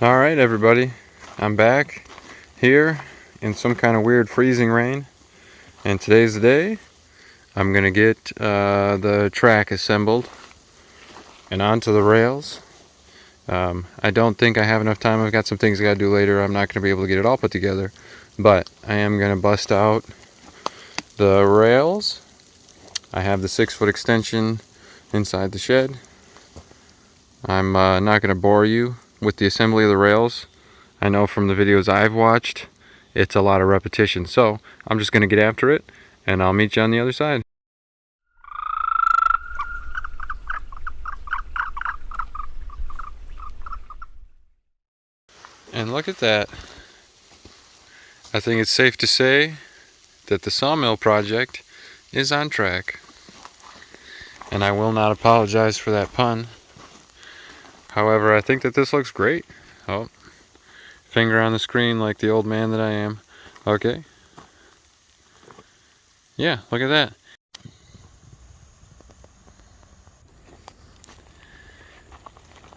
Alright everybody, I'm back here in some kind of weird freezing rain, and today's the day. I'm gonna get the track assembled and onto the rails. I don't think I have enough time. I've got some things I gotta do later. I'm not gonna be able to get it all put together, but I am gonna bust out the rails. I have the 6-foot extension inside the shed. I'm not gonna bore you with the assembly of the rails. I know from the videos I've watched, it's a lot of repetition. So I'm just going to get after it, and I'll meet you on the other side. And look at that. I think it's safe to say that the Sawmill project is on track. And I will not apologize for that pun. However, I think that this looks great. Oh, finger on the screen like the old man that I am. Okay. Yeah, look at that.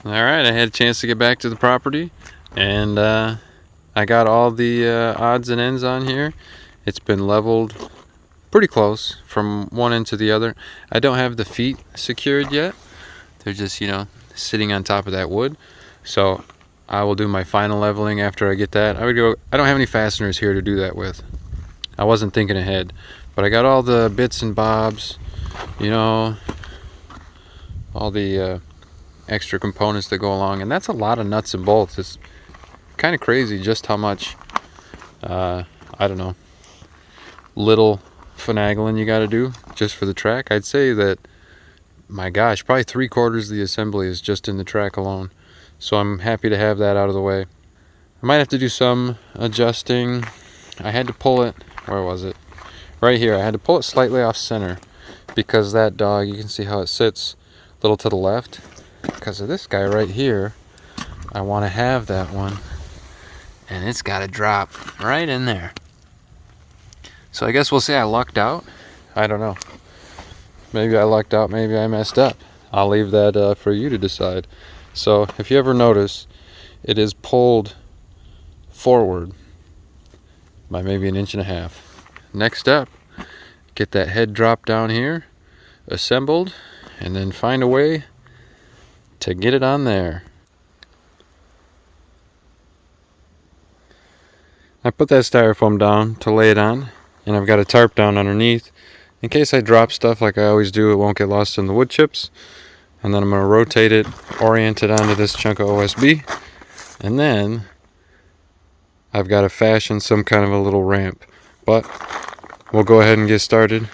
Alright, I had a chance to get back to the property, and I got all the odds and ends on here. It's been leveled pretty close from one end to the other. I don't have the feet secured yet. They're just, sitting on top of that wood. So I will do my final leveling after I get that. I don't have any fasteners here to do that with. I wasn't thinking ahead, but I got all the bits and bobs, all the extra components that go along, and that's a lot of nuts and bolts. It's kind of crazy just how much I don't know, little finagling you got to do just for the track. I'd say that, my gosh, probably 3/4 of the assembly is just in the track alone. So I'm happy to have that out of the way. I might have to do some adjusting. I had to pull it, where was it? Right here. I had to pull it slightly off center because that dog, you can see how it sits a little to the left. Because of this guy right here, I want to have that one, and it's got to drop right in there. So I guess we'll say I lucked out. I don't know. Maybe I lucked out, maybe I messed up. I'll leave that for you to decide. So if you ever notice, it is pulled forward by maybe 1.5 inches. Next step, get that head drop down here, assembled, and then find a way to get it on there. I put that styrofoam down to lay it on, and I've got a tarp down underneath in case I drop stuff like I always do. It won't get lost in the wood chips. And then I'm going to rotate it, orient it onto this chunk of OSB, and then I've got to fashion some kind of a little ramp. But we'll go ahead and get started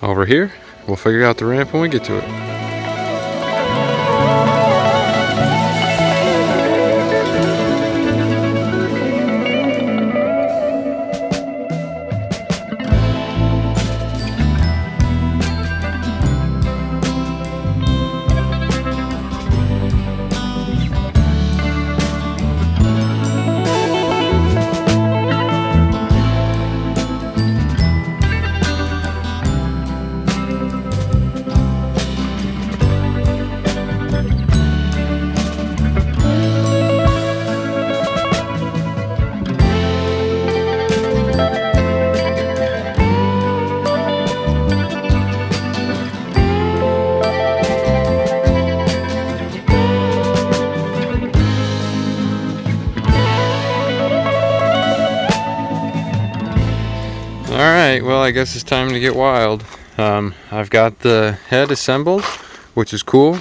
over here. We'll figure out the ramp when we get to it. Alright, well, I guess it's time to get wild. I've got the head assembled, which is cool.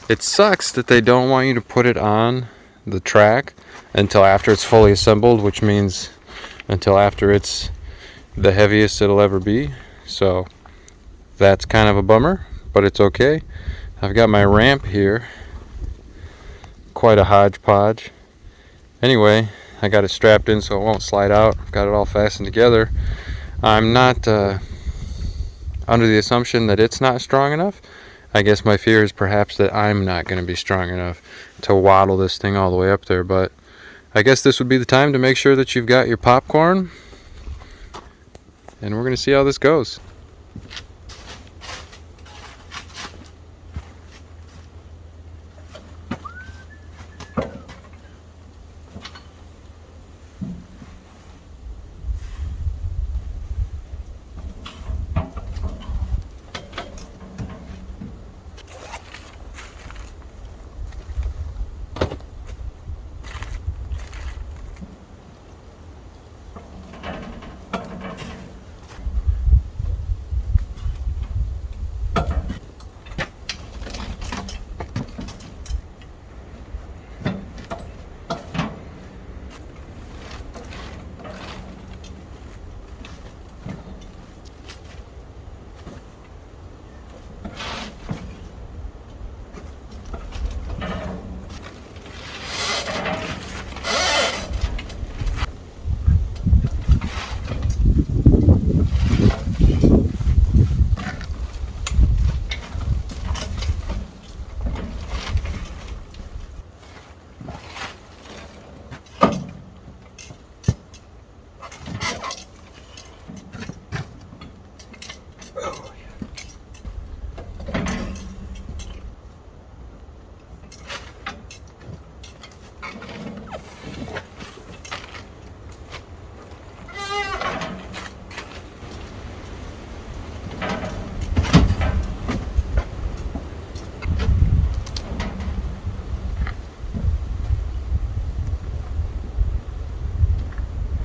It sucks that they don't want you to put it on the track until after it's fully assembled, which means until after it's the heaviest it'll ever be. So that's kind of a bummer, but it's okay. I've got my ramp here. Quite a hodgepodge. Anyway, I got it strapped in so it won't slide out. I've got it all fastened together. I'm not under the assumption that it's not strong enough. I guess my fear is perhaps that I'm not going to be strong enough to waddle this thing all the way up there. But I guess this would be the time to make sure that you've got your popcorn. And we're going to see how this goes.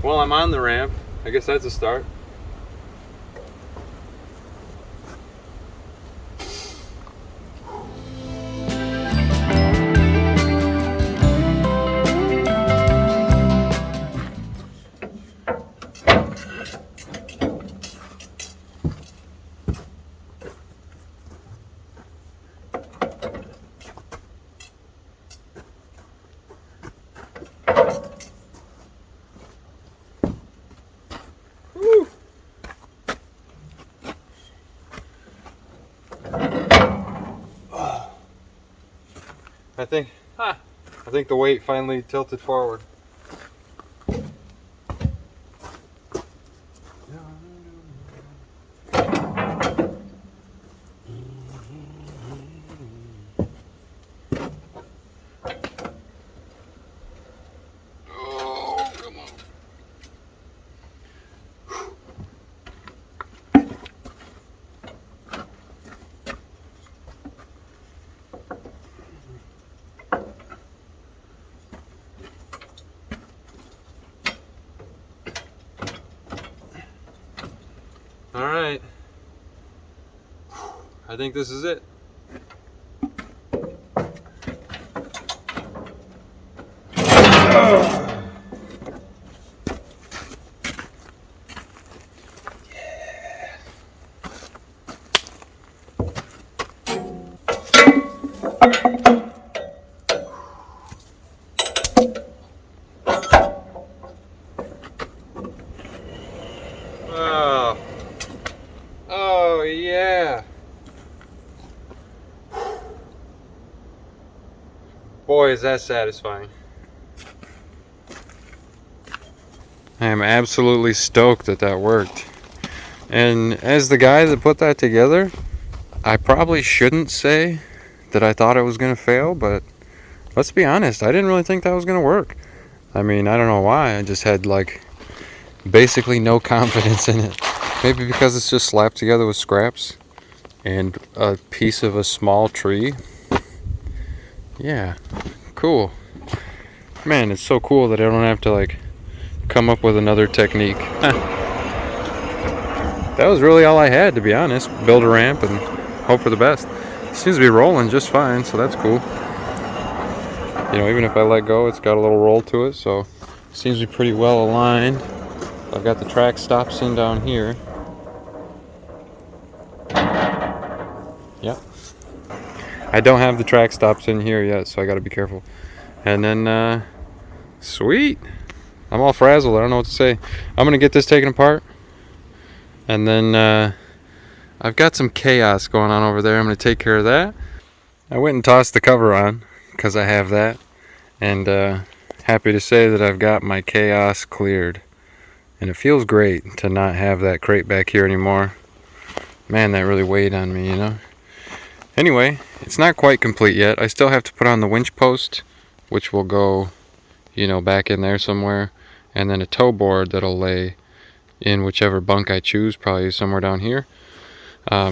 Well, I'm on the ramp. I guess that's a start. I think the weight finally tilted forward. Oh, come on. All right, I think this is it. Oh, oh yeah. Boy, is that satisfying. I am absolutely stoked that that worked. And as the guy that put that together, I probably shouldn't say that I thought it was going to fail, but let's be honest, I didn't really think that was going to work. I mean, I don't know why, I just had like basically no confidence in it. Maybe because it's just slapped together with scraps and a piece of a small tree. Yeah, cool. Man, it's so cool that I don't have to like come up with another technique. That was really all I had, to be honest. Build a ramp and hope for the best. It seems to be rolling just fine, so that's cool. You know, even if I let go, it's got a little roll to it, so it seems to be pretty well aligned. I've got the track stops in down here. Yep. I don't have the track stops in here yet, so I gotta be careful. And then, sweet. I'm all frazzled, I don't know what to say. I'm gonna get this taken apart. And then, I've got some chaos going on over there. I'm gonna take care of that. I went and tossed the cover on, because I have that. And, happy to say that I've got my chaos cleared. And it feels great to not have that crate back here anymore. Man, that really weighed on me, you know. Anyway, it's not quite complete yet. I still have to put on the winch post, which will go, you know, back in there somewhere. And then a tow board that'll lay in whichever bunk I choose, probably somewhere down here.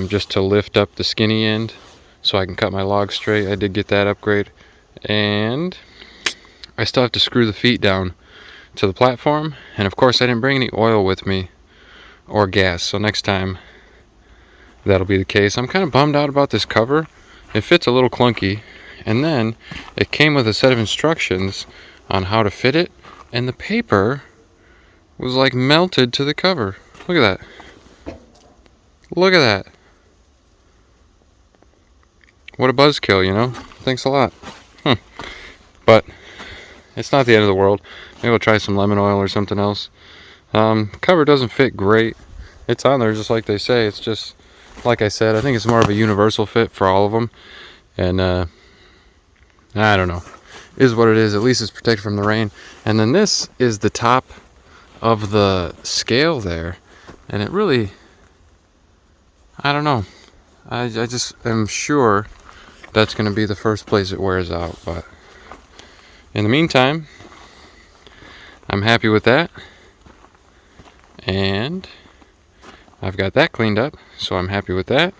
Just to lift up the skinny end so I can cut my log straight. I did get that upgrade. And I still have to screw the feet down to the platform. And of course I didn't bring any oil with me or gas, so next time that'll be the case. I'm kind of bummed out about this cover. It fits a little clunky, and then it came with a set of instructions on how to fit it, and the paper was like melted to the cover. Look at that. Look at that. What a buzzkill, you know? Thanks a lot. But it's not the end of the world. Maybe we'll try some lemon oil or something else. Cover doesn't fit great. It's on there just like they say. It's just, like I said, I think it's more of a universal fit for all of them. And I don't know. It is what it is. At least it's protected from the rain. And then this is the top of the scale there. And it really, I don't know. I just am sure that's going to be the first place it wears out. But in the meantime, I'm happy with that. And I've got that cleaned up, so I'm happy with that.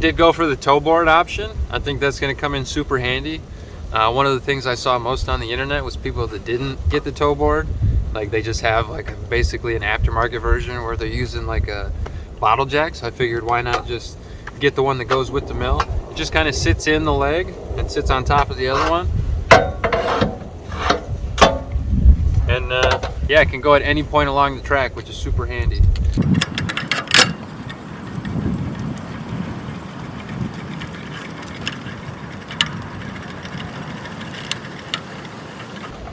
did go for the tow board option. I think that's going to come in super handy. One of the things I saw most on the internet was people that didn't get the tow board. Like they just have like basically an aftermarket version where they're using like a bottle jack. So I figured why not just get the one that goes with the mill. It just kind of sits in the leg and sits on top of the other one. And yeah, it can go at any point along the track, which is super handy.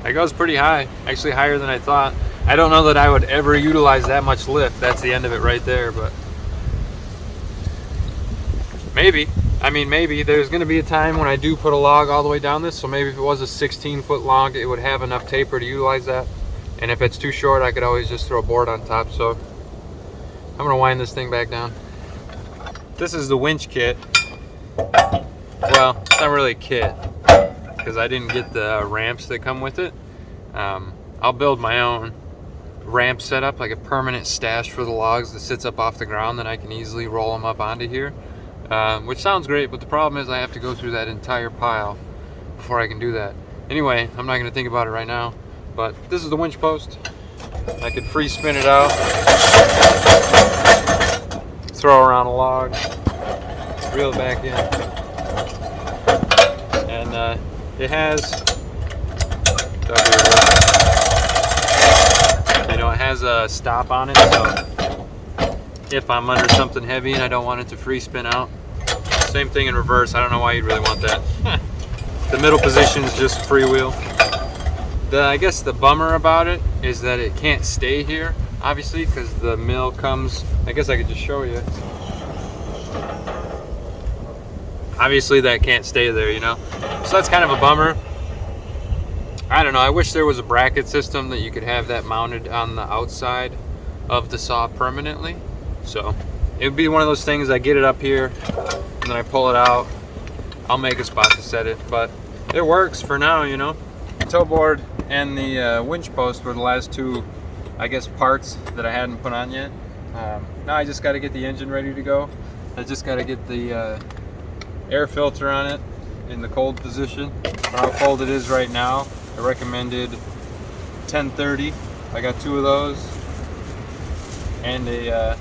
That goes pretty high, actually higher than I thought. I don't know that I would ever utilize that much lift. That's the end of it right there, but maybe. I mean, maybe there's going to be a time when I do put a log all the way down this, so maybe if it was a 16-foot log, it would have enough taper to utilize that. And if it's too short, I could always just throw a board on top. So I'm going to wind this thing back down. This is the winch kit. Well, it's not really a kit, because I didn't get the ramps that come with it. I'll build my own ramp setup, like a permanent stash for the logs that sits up off the ground that I can easily roll them up onto here, which sounds great, but the problem is I have to go through that entire pile before I can do that. Anyway, I'm not going to think about it right now, but this is the winch post. I could free spin it out, throw around a log, reel it back in, and it has, you know, it has a stop on it, so if I'm under something heavy and I don't want it to free spin out. Same thing in reverse. I don't know why you'd really want that. The middle position is just freewheel. I guess the bummer about it is that it can't stay here, obviously, because the mill comes, I guess I could just show you. Obviously that can't stay there, you know, so that's kind of a bummer. I don't know, I wish there was a bracket system that you could have that mounted on the outside of the saw permanently. So it would be one of those things, I get it up here and then I pull it out. I'll make a spot to set it, but it works for now, you know. The tow board and the winch post were the last two, I guess, parts that I hadn't put on yet. Now I just got to get the engine ready to go. I just got to get the air filter on it in the cold position. How cold it is right now, I recommended 1030. I got 2 of those, and a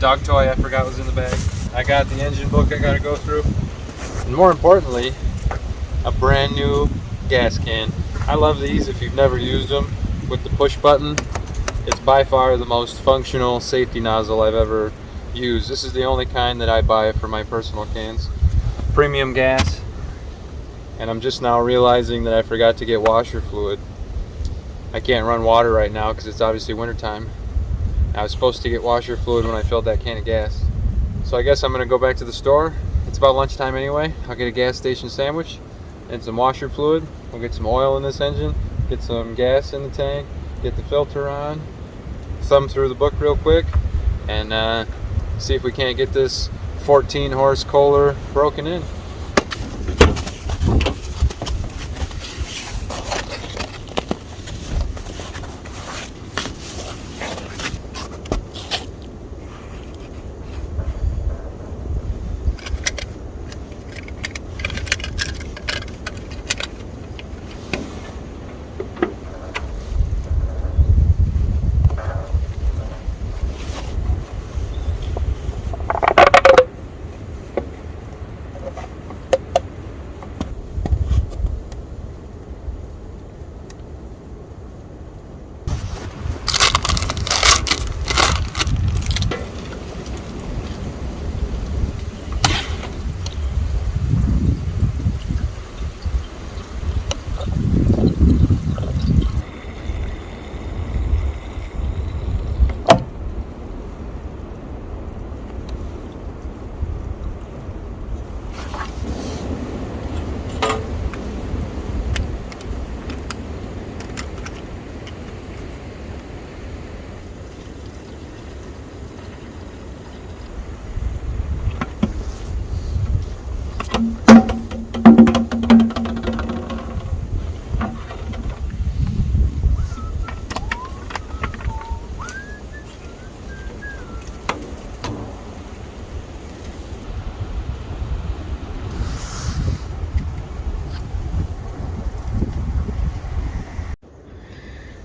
dog toy I forgot was in the bag. I got the engine book I got to go through, and more importantly, a brand new gas can. I love these. If you've never used them, with the push button, it's by far the most functional safety nozzle I've ever used. This is the only kind that I buy for my personal cans. Premium gas, and I'm just now realizing that I forgot to get washer fluid. I can't run water right now because it's obviously wintertime. I was supposed to get washer fluid when I filled that can of gas. So I guess I'm gonna go back to the store. It's about lunchtime anyway. I'll get a gas station sandwich and some washer fluid. We'll get some oil in this engine, get some gas in the tank, get the filter on, thumb through the book real quick, and see if we can't get this 14 horse Kohler broken in.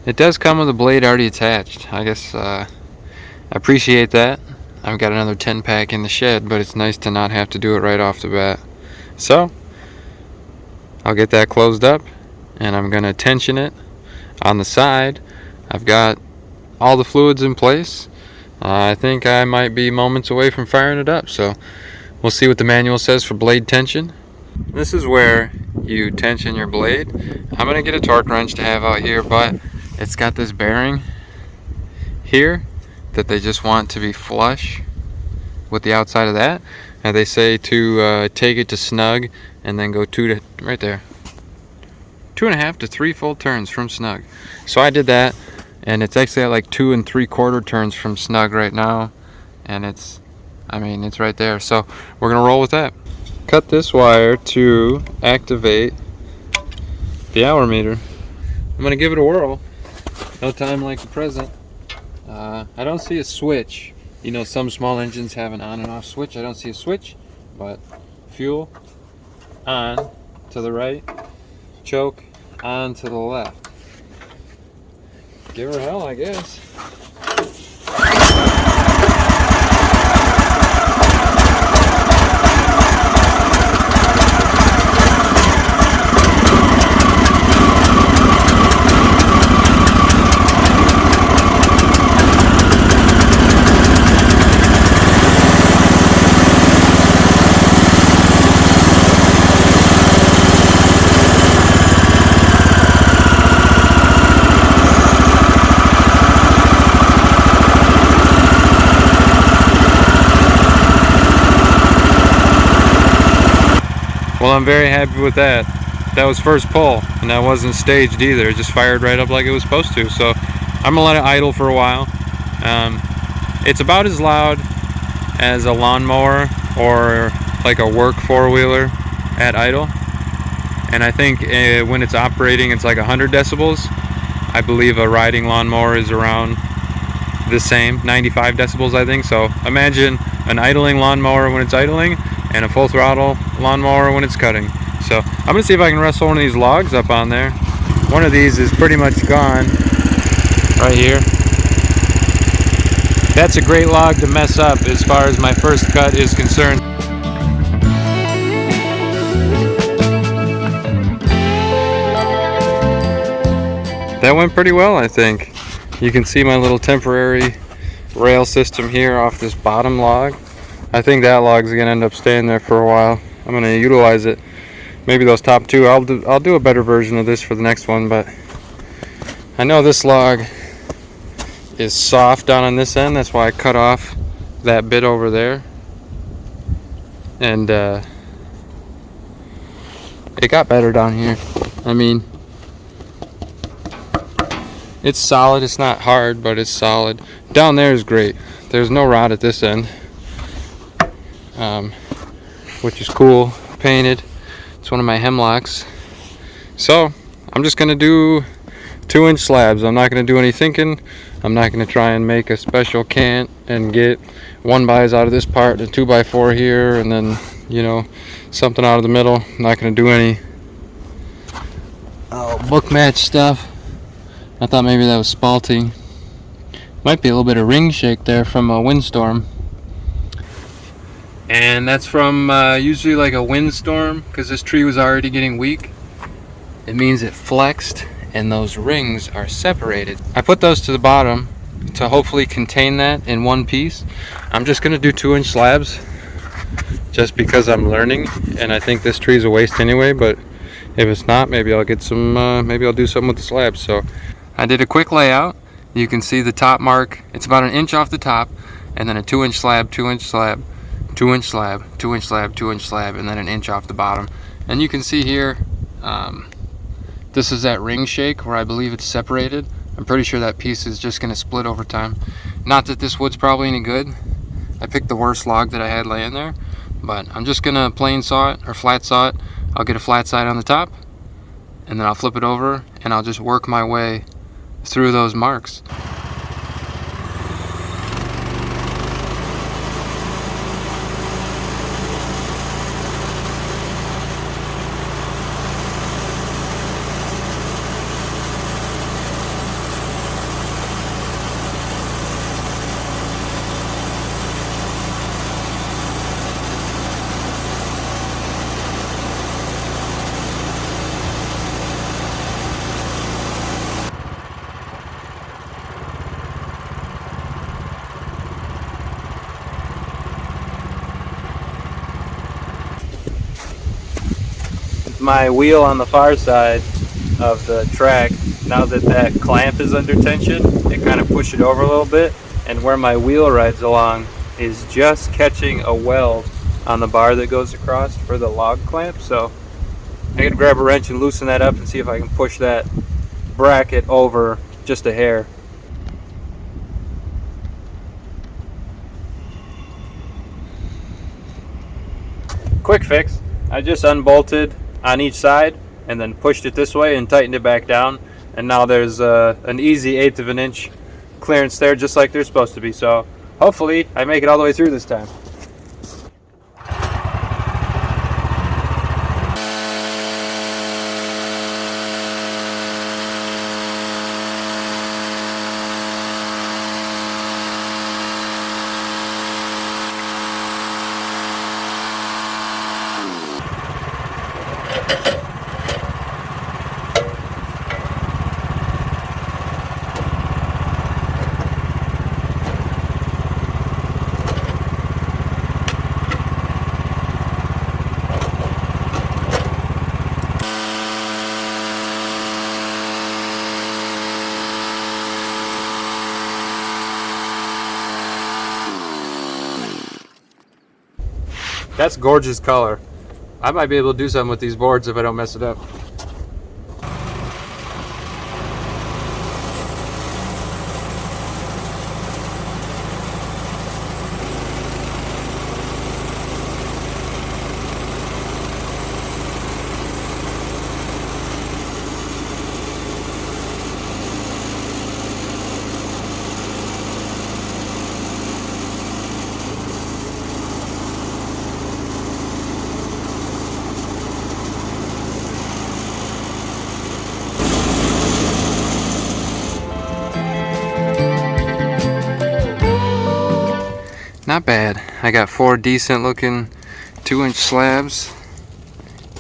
It does come with a blade already attached. I guess I appreciate that. I've got another 10 pack in the shed, but it's nice to not have to do it right off the bat. So I'll get that closed up, and I'm going to tension it on the side. I've got all the fluids in place. I think I might be moments away from firing it up, so we'll see what the manual says for blade tension. This is where you tension your blade. I'm going to get a torque wrench to have out here, but it's got this bearing here that they just want to be flush with the outside of that, and they say to take it to snug and then go right there, 2.5 to 3 full turns from snug. So I did that, and it's actually at like 2 3/4 turns from snug right now, and it's right there. So we're gonna roll with that. Cut this wire to activate the hour meter. I'm gonna give it a whirl. No time like the present. I don't see a switch. You know, some small engines have an on and off switch. I don't see a switch, but fuel on to the right, choke on to the left. Give her hell, I guess. Well, I'm very happy with that. That was first pull, and that wasn't staged either. It just fired right up like it was supposed to. So I'm gonna let it idle for a while. It's about as loud as a lawnmower or like a work four-wheeler at idle. And I think when it's operating, it's like 100 decibels. I believe a riding lawnmower is around the same, 95 decibels, I think. So imagine an idling lawnmower when it's idling, and a full throttle lawnmower when it's cutting. So I'm gonna see if I can wrestle one of these logs up on there. One of these is pretty much gone right here. That's a great log to mess up as far as my first cut is concerned. That went pretty well, I think. You can see my little temporary rail system here off this bottom log. I think that log's gonna end up staying there for a while. I'm gonna utilize it. Maybe those top two. I'll do a better version of this for the next one, but I know this log is soft down on this end. That's why I cut off that bit over there. And it got better down here. I mean, it's solid. It's not hard, but it's solid. Down there is great. There's no rod at this end. Which is cool, painted. It's one of my hemlocks. So I'm just gonna do 2-inch slabs. I'm not gonna do any thinking. I'm not gonna try and make a special cant and get 1-bys out of this part and a 2x4 here, and then, you know, something out of the middle. I'm not gonna do any book match stuff. I thought maybe that was spalting. Might be a little bit of ring shake there from a windstorm. And that's from usually like a windstorm, because this tree was already getting weak. It means it flexed and those rings are separated. I put those to the bottom to hopefully contain that in one piece. I'm just gonna do 2-inch slabs just because I'm learning, and I think this tree is a waste anyway, but if it's not, maybe I'll get some, maybe I'll do something with the slabs. So I did a quick layout. You can see the top mark. It's about 1 inch off the top, and then a 2-inch slab, 2-inch slab, 2-inch slab, 2-inch slab, 2-inch slab, and then 1 inch off the bottom. And you can see here, this is that ring shake where I believe it's separated. I'm pretty sure that piece is just gonna split over time. Not that this wood's probably any good. I picked the worst log that I had laying there, but I'm just gonna plain saw it or flat saw it. I'll get a flat side on the top, and then I'll flip it over, and I'll just work my way through those marks. my wheel on the far side of the track, now that that clamp is under tension, it kind of pushed it over a little bit, and where my wheel rides along is just catching a weld on the bar that goes across for the log clamp. So I gotta grab a wrench and loosen that up and see if I can push that bracket over just a hair. Quick fix. I just unbolted on each side and then pushed it this way and tightened it back down, and now there's an easy 1/8 of an inch clearance there, just like they're supposed to be. So hopefully I make it all the way through this time. That's gorgeous color. I might be able to do something with these boards if I don't mess it up. Not bad. I got 4 decent looking 2-inch slabs.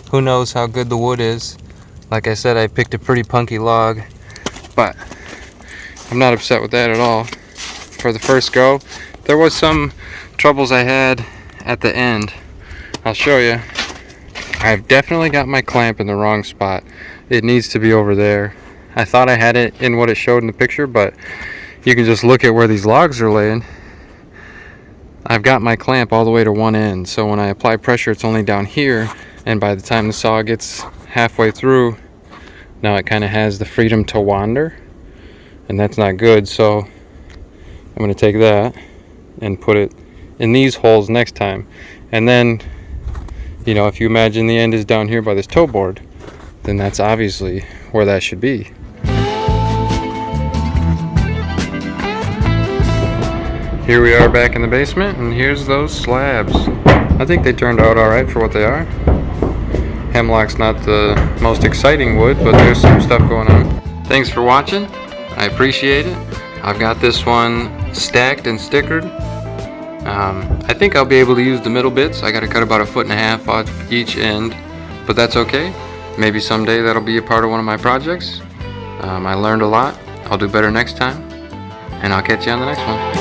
Who knows how good the wood is. Like I said, I picked a pretty punky log, but I'm not upset with that at all. For the first go, there was some troubles I had at the end. I'll show you. I've definitely got my clamp in the wrong spot. It needs to be over there. I thought I had it in what it showed in the picture, but you can just look at where these logs are laying. I've got my clamp all the way to one end, so when I apply pressure it's only down here, and by the time the saw gets halfway through, now it kind of has the freedom to wander, and that's not good. So I'm going to take that and put it in these holes next time. And then, you know, if you imagine the end is down here by this toe board, then that's obviously where that should be. Here we are back in the basement, and here's those slabs. I think they turned out alright for what they are. Hemlock's not the most exciting wood, but there's some stuff going on. Thanks for watching. I appreciate it. I've got this one stacked and stickered. I think I'll be able to use the middle bits. I got to cut about 1.5 feet off each end, but that's okay. Maybe someday that'll be a part of one of my projects. I learned a lot. I'll do better next time, and I'll catch you on the next one.